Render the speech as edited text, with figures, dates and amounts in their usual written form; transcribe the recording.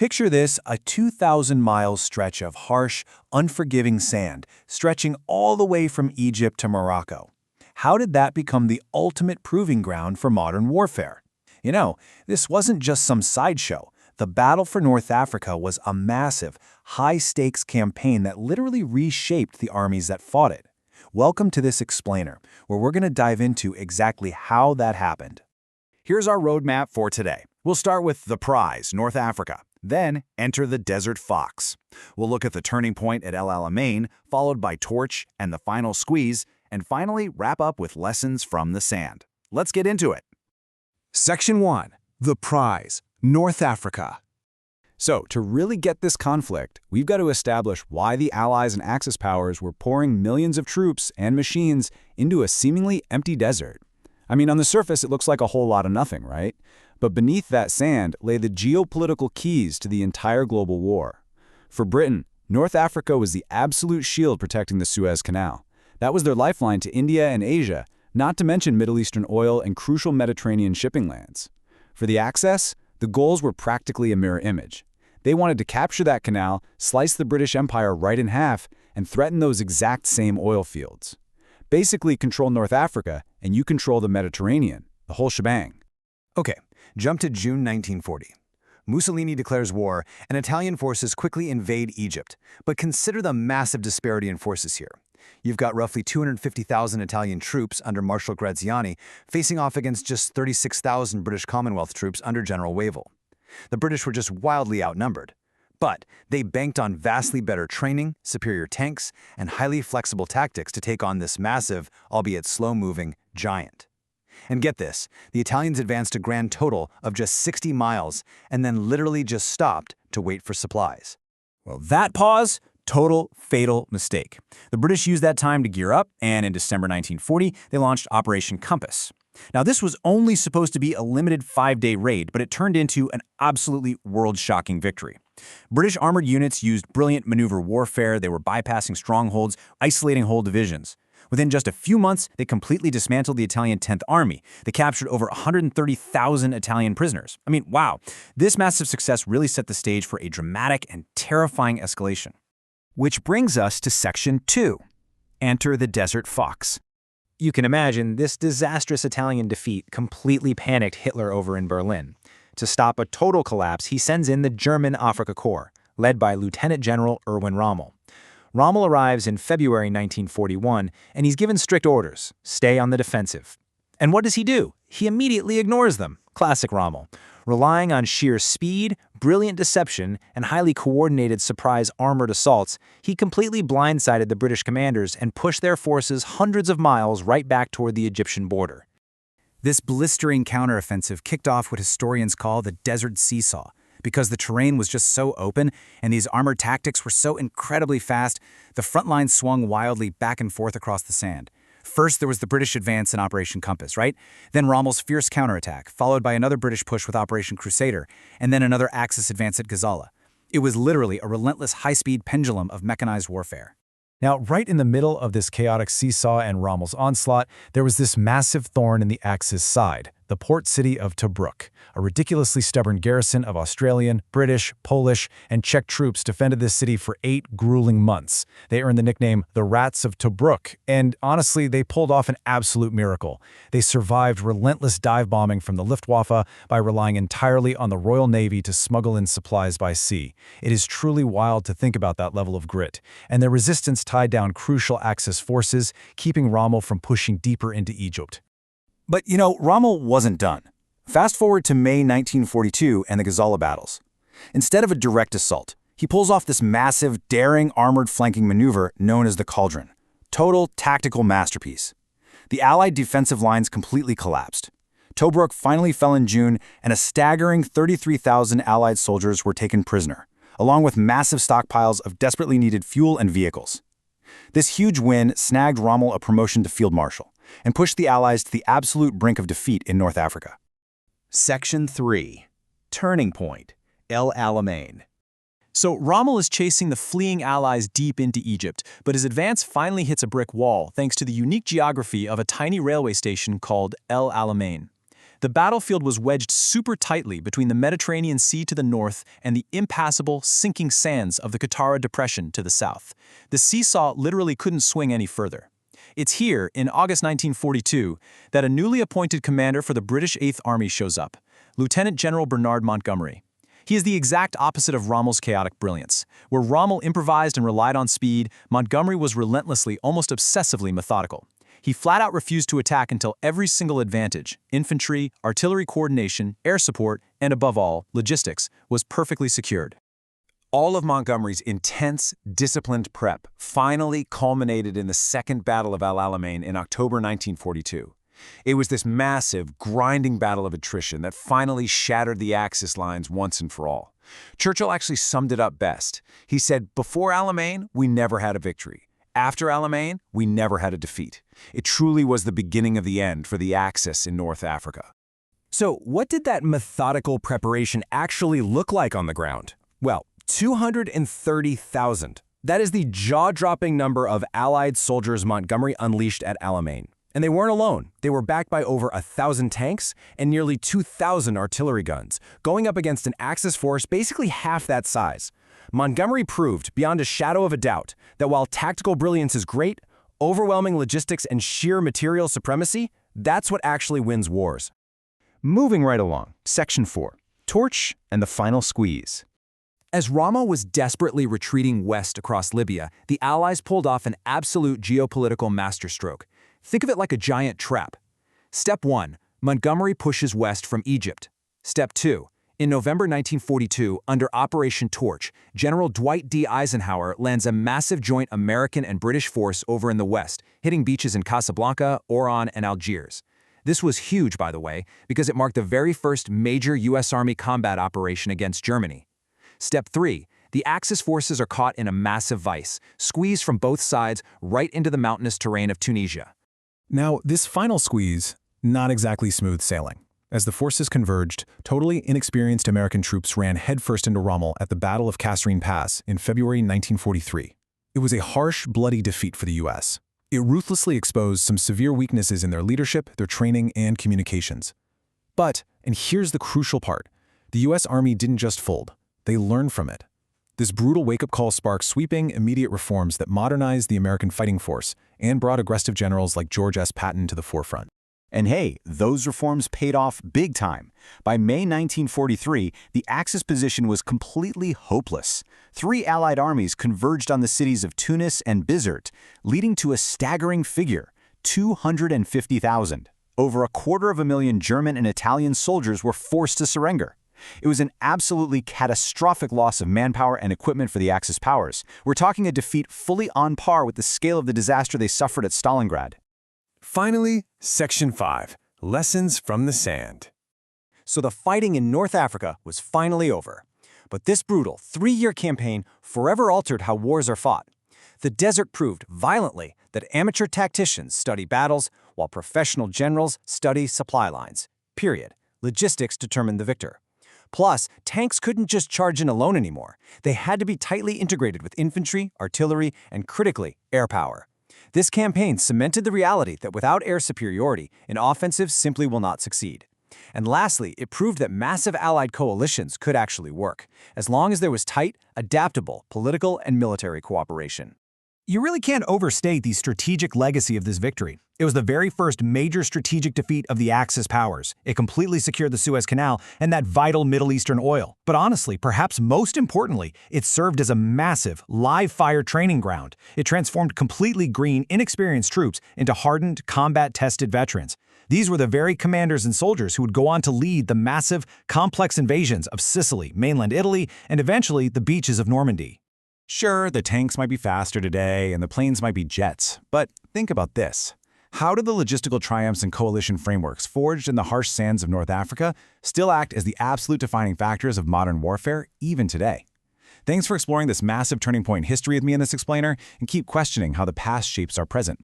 Picture this, a 2,000-mile stretch of harsh, unforgiving sand, stretching all the way from Egypt to Morocco. How did that become the ultimate proving ground for modern warfare? You know, this wasn't just some sideshow. The battle for North Africa was a massive, high-stakes campaign that literally reshaped the armies that fought it. Welcome to this explainer, where we're going to dive into exactly how that happened. Here's our roadmap for today. We'll start with the prize, North Africa. Then enter the Desert Fox. We'll look at the turning point at El Alamein, followed by Torch and the final squeeze, and finally wrap up with lessons from the sand. Let's get into it. Section 1. The prize, North Africa. So, to really get this conflict, we've got to establish why the Allies and Axis powers were pouring millions of troops and machines into a seemingly empty desert. I mean, on the surface, it looks like a whole lot of nothing, right? But beneath that sand lay the geopolitical keys to the entire global war. For Britain, North Africa was the absolute shield protecting the Suez Canal. That was their lifeline to India and Asia, not to mention Middle Eastern oil and crucial Mediterranean shipping lanes. For the Axis, the goals were practically a mirror image. They wanted to capture that canal, slice the British Empire right in half, and threaten those exact same oil fields. Basically, control North Africa, and you control the Mediterranean, the whole shebang. Okay, jump to June 1940. Mussolini declares war, and Italian forces quickly invade Egypt. But consider the massive disparity in forces here. You've got roughly 250,000 Italian troops under Marshal Graziani facing off against just 36,000 British Commonwealth troops under General Wavell. The British were just wildly outnumbered. But they banked on vastly better training, superior tanks, and highly flexible tactics to take on this massive, albeit slow-moving, giant. And get this, the Italians advanced a grand total of just 60 miles and then literally just stopped to wait for supplies. Well, that pause, total fatal mistake. The British used that time to gear up, and in December 1940, they launched Operation Compass. Now, this was only supposed to be a limited 5-day raid, but it turned into an absolutely world-shocking victory. British armored units used brilliant maneuver warfare. They were bypassing strongholds, isolating whole divisions. Within just a few months, they completely dismantled the Italian 10th Army. They captured over 130,000 Italian prisoners. I mean, wow. This massive success really set the stage for a dramatic and terrifying escalation. Which brings us to Section 2. Enter the Desert Fox. You can imagine this disastrous Italian defeat completely panicked Hitler over in Berlin. To stop a total collapse, he sends in the German Afrika Korps, led by Lieutenant General Erwin Rommel. Rommel arrives in February 1941, and he's given strict orders: stay on the defensive. And what does he do? He immediately ignores them. Classic Rommel. Relying on sheer speed, brilliant deception, and highly coordinated surprise armored assaults, he completely blindsided the British commanders and pushed their forces hundreds of miles right back toward the Egyptian border. This blistering counteroffensive kicked off what historians call the Desert Seesaw. Because the terrain was just so open and these armored tactics were so incredibly fast, the front lines swung wildly back and forth across the sand. First, there was the British advance in Operation Compass, right? Then Rommel's fierce counterattack, followed by another British push with Operation Crusader, and then another Axis advance at Gazala. It was literally a relentless high-speed pendulum of mechanized warfare. Now, right in the middle of this chaotic seesaw and Rommel's onslaught, there was this massive thorn in the Axis side, the port city of Tobruk. A ridiculously stubborn garrison of Australian, British, Polish, and Czech troops defended this city for 8 grueling months. They earned the nickname the Rats of Tobruk, and honestly, they pulled off an absolute miracle. They survived relentless dive bombing from the Luftwaffe by relying entirely on the Royal Navy to smuggle in supplies by sea. It is truly wild to think about that level of grit, and their resistance tied down crucial Axis forces, keeping Rommel from pushing deeper into Egypt. But, you know, Rommel wasn't done. Fast forward to May 1942 and the Gazala battles. Instead of a direct assault, he pulls off this massive, daring armored flanking maneuver known as the Cauldron. Total tactical masterpiece. The Allied defensive lines completely collapsed. Tobruk finally fell in June, and a staggering 33,000 Allied soldiers were taken prisoner, along with massive stockpiles of desperately needed fuel and vehicles. This huge win snagged Rommel a promotion to Field Marshal and pushed the Allies to the absolute brink of defeat in North Africa. Section 3. Turning Point, El Alamein. So Rommel is chasing the fleeing Allies deep into Egypt, but his advance finally hits a brick wall thanks to the unique geography of a tiny railway station called El Alamein. The battlefield was wedged super tightly between the Mediterranean Sea to the north and the impassable, sinking sands of the Qattara Depression to the south. The seesaw literally couldn't swing any further. It's here, in August 1942, that a newly appointed commander for the British Eighth Army shows up, Lieutenant General Bernard Montgomery. He is the exact opposite of Rommel's chaotic brilliance. Where Rommel improvised and relied on speed, Montgomery was relentlessly, almost obsessively methodical. He flat-out refused to attack until every single advantage, infantry, artillery coordination, air support, and above all, logistics, was perfectly secured. All of Montgomery's intense, disciplined prep finally culminated in the Second Battle of El Alamein in October 1942. It was this massive, grinding battle of attrition that finally shattered the Axis lines once and for all. Churchill actually summed it up best. He said, "Before Alamein, we never had a victory. After Alamein, we never had a defeat. It truly was the beginning of the end for the Axis in North Africa." So what did that methodical preparation actually look like on the ground? Well, 230,000. That is the jaw-dropping number of Allied soldiers Montgomery unleashed at Alamein. And they weren't alone. They were backed by over 1,000 tanks and nearly 2,000 artillery guns, going up against an Axis force basically half that size. Montgomery proved, beyond a shadow of a doubt, that while tactical brilliance is great, overwhelming logistics and sheer material supremacy, that's what actually wins wars. Moving right along, Section 4, Torch and the Final Squeeze. As Rommel was desperately retreating west across Libya, the Allies pulled off an absolute geopolitical masterstroke. Think of it like a giant trap. Step 1. Montgomery pushes west from Egypt. Step 2. In November 1942, under Operation Torch, General Dwight D. Eisenhower lands a massive joint American and British force over in the west, hitting beaches in Casablanca, Oran, and Algiers. This was huge, by the way, because it marked the very first major U.S. Army combat operation against Germany. Step 3. The Axis forces are caught in a massive vice, squeezed from both sides right into the mountainous terrain of Tunisia. Now, this final squeeze, not exactly smooth sailing. As the forces converged, totally inexperienced American troops ran headfirst into Rommel at the Battle of Kasserine Pass in February 1943. It was a harsh, bloody defeat for the U.S. It ruthlessly exposed some severe weaknesses in their leadership, their training, and communications. But, and here's the crucial part, the U.S. Army didn't just fold. They learned from it. This brutal wake-up call sparked sweeping, immediate reforms that modernized the American fighting force and brought aggressive generals like George S. Patton to the forefront. And hey, those reforms paid off big time. By May 1943, the Axis position was completely hopeless. 3 Allied armies converged on the cities of Tunis and Bizerte, leading to a staggering figure, 250,000. Over 250,000 German and Italian soldiers were forced to surrender. It was an absolutely catastrophic loss of manpower and equipment for the Axis powers. We're talking a defeat fully on par with the scale of the disaster they suffered at Stalingrad. Finally, Section 5, Lessons from the Sand. So the fighting in North Africa was finally over. But this brutal 3-year campaign forever altered how wars are fought. The desert proved violently that amateur tacticians study battles while professional generals study supply lines. Period. Logistics determined the victor. Plus, tanks couldn't just charge in alone anymore. They had to be tightly integrated with infantry, artillery, and critically, air power. This campaign cemented the reality that without air superiority, an offensive simply will not succeed. And lastly, it proved that massive Allied coalitions could actually work, as long as there was tight, adaptable political and military cooperation. You really can't overstate the strategic legacy of this victory. It was the very first major strategic defeat of the Axis powers. It completely secured the Suez Canal and that vital Middle Eastern oil. But honestly, perhaps most importantly, it served as a massive, live-fire training ground. It transformed completely green, inexperienced troops into hardened, combat-tested veterans. These were the very commanders and soldiers who would go on to lead the massive, complex invasions of Sicily, mainland Italy, and eventually the beaches of Normandy. Sure, the tanks might be faster today and the planes might be jets, but think about this. How do the logistical triumphs and coalition frameworks forged in the harsh sands of North Africa still act as the absolute defining factors of modern warfare even today? Thanks for exploring this massive turning point in history with me in this explainer, and keep questioning how the past shapes our present.